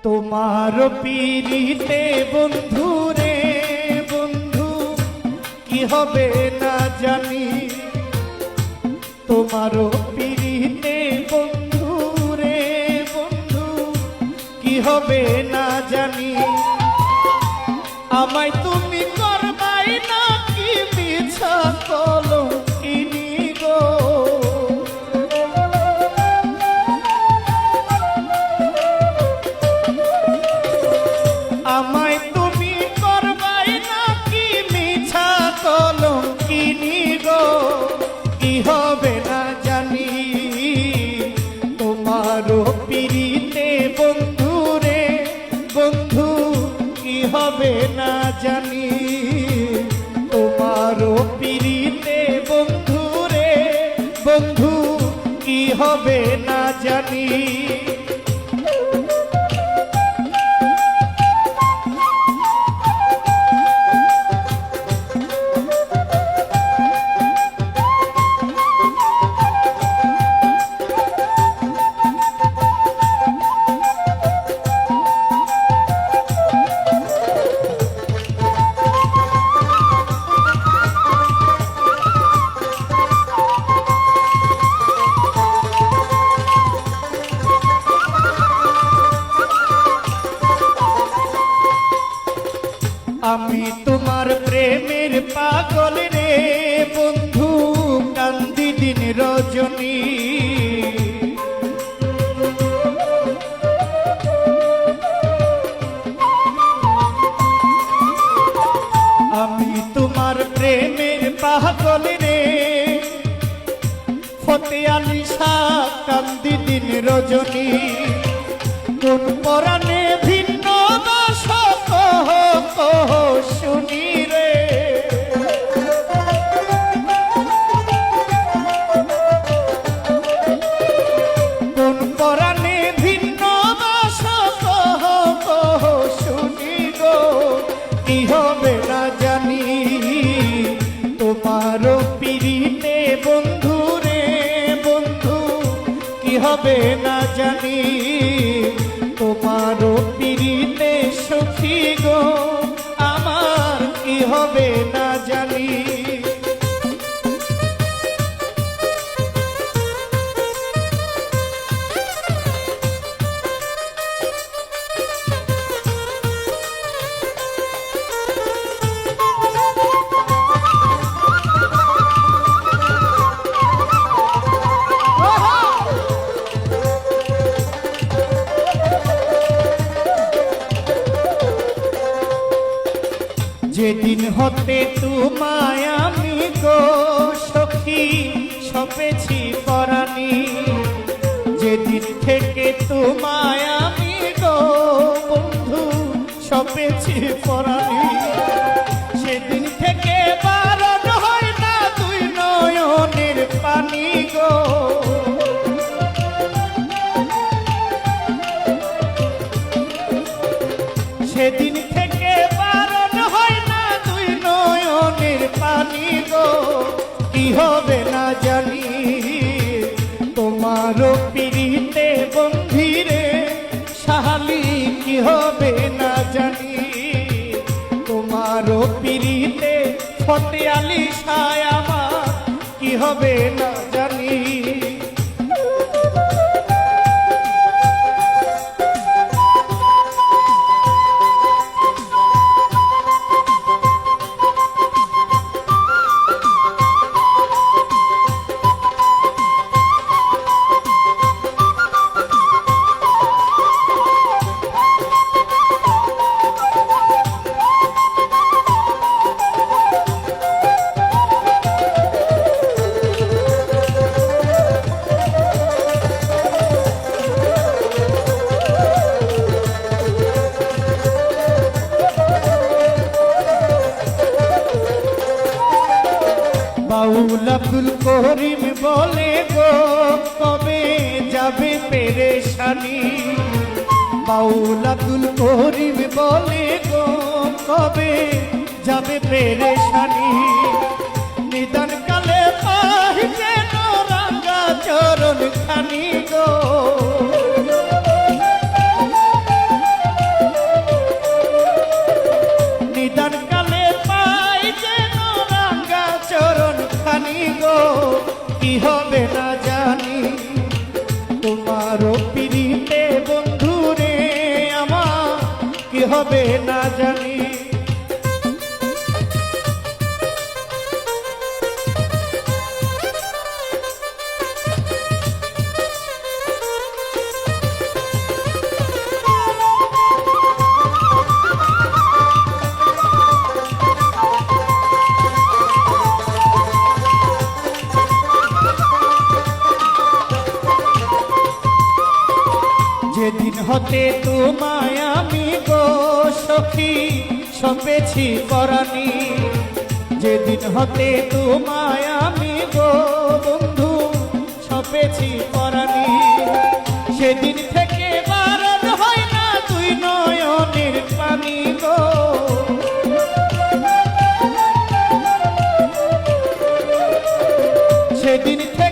তোমার পীড়িতে বন্ধু রে বন্ধু কি হবে না জানি, তোমার পীড়িতে বন্ধু রে বন্ধু কি হবে না জানি। আমায় তুমি করবাই না কি মিছা কলঙ্কিনী গো, আমায় তুমি করবাই না কি মিছা কলঙ্কিনী গো, কি হবে না জানি। তোমারও পীড়িতে বন্ধু রে বন্ধু কি হবে না জানি, তোমারও পীড়িতে বন্ধু রে বন্ধু কি হবে না জানি। আমি তোমার প্রেমের পাগল রে বন্ধু, কান্দি দিন রজনী। আমি তোমার প্রেমের পাগল রে ফতে আলী শাহ, কান্দি দিন রজনী। কোন পরাণে ভিন্ন বাস কহ কহ শুনি রে, কোন পরাণে ভিন্ন বাস কহ কহ শুনি গো, কি হবে না জানি। তোমারও পীড়িতে বন্ধু রে বন্ধু কি হবে না জানি, তোমারও পীড়িতে সখী গো আমার কি হবে না জানি। যেদিন হতে তোমায় আমি গো সখী সপেছি পরাণী, যেদিন থেকে তোমায় আমি গো বন্ধু সপেছি পরাণী, সেদিন থেকে বারণ হয় না দুই নয়নের পানি গো। সেদিন থেকে বারণ হয় না দুই নয়নের পানি গো, কি হবে না জানি। তোমারও পীড়িতে বন্ধুরে সাহালি কি হবে না জানি, তোমারও পীড়িতে ফতে আলী শাহ আমার কি হবে না জানি। বাউল আব্দুল করিম বলে গো কবে যাবে পেরেশানি, বাউল আব্দুল করিম বলে গো কবে যাবে পেরেশানি। নিদান কালে পাই যেন রাঙ্গা চরণ খানি গো, হবে না জানি। যেদিন হতে তোমায় আমি গো সখী সপেছি পরাণী, যেদিন হতে তোমায় আমি গো বন্ধু সপেছি পরাণী, সেদিন থেকে বারণ হয় না তুই নয়নের পানি গো। সেদিন থেকে